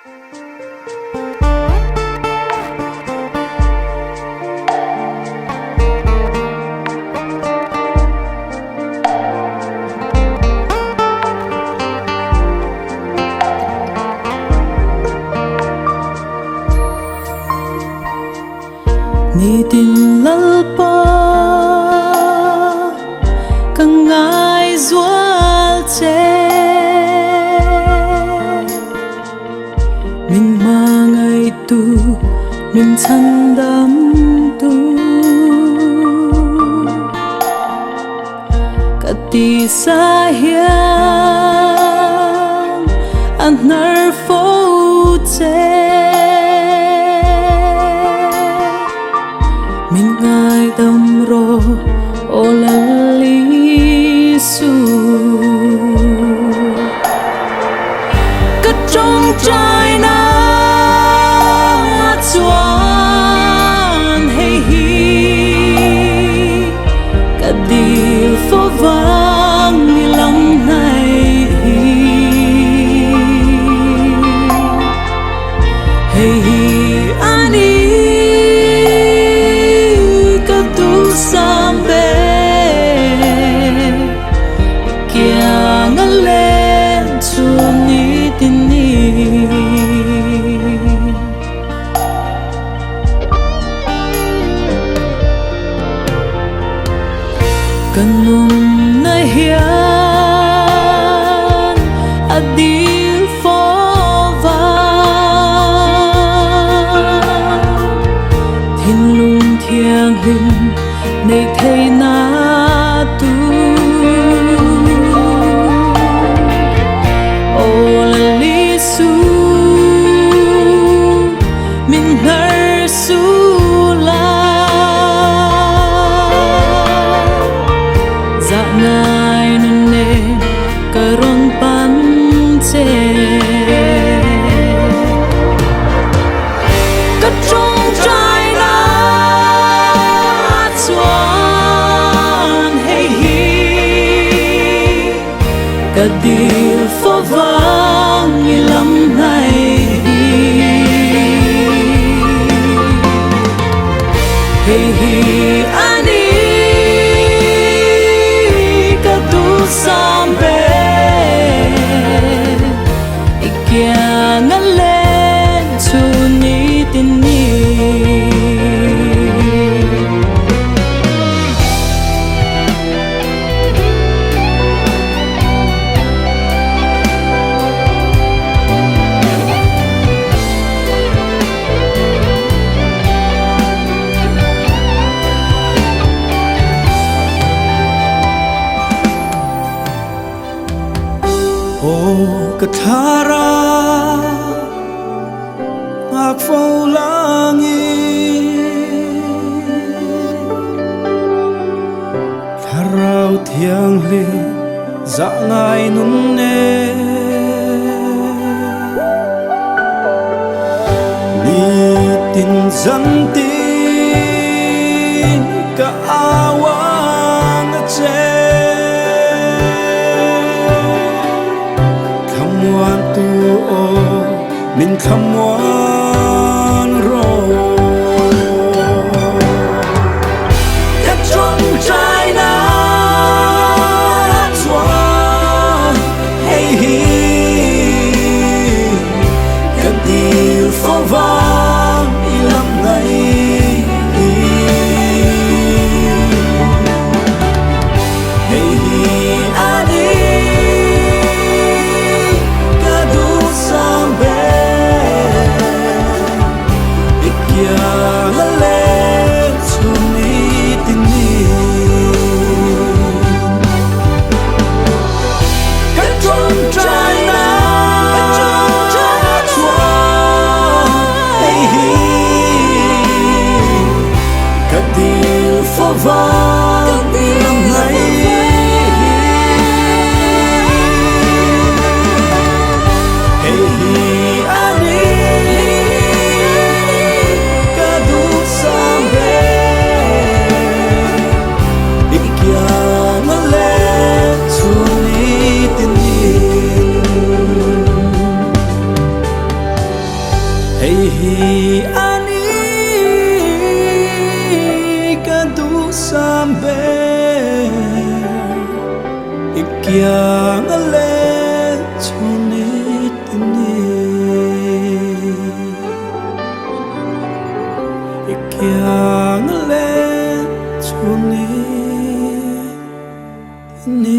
Ni tin lalpa kang ngai zual che mình ma ngai tu mình chân đam tu kati sa hiang an nar fo che mình ngài đâm rô ô la lý su cất trong trái na chuan hay hi cả đi phố vắng như lòng này hay hi ani kanum na hian adil fova thiên lung thiang hình nay thấy na tu ô la li su min nar su ngai nun ne karon pan che ka trong trai na chuan hey hi ka dil fo vang như lam này hey hi ani sampe ikya ngalen chu ni tin ni O kathara ngak fo langi tharau thiang li za ngai nun ne ni tin zan tin ka awang che tu o min khamwan ro kat trong trái na chuan hey hi ka dil fo vang i lam ngai hey hi ani ani kadu sambe ikyang ale chunit ni ikyang ale chunit ni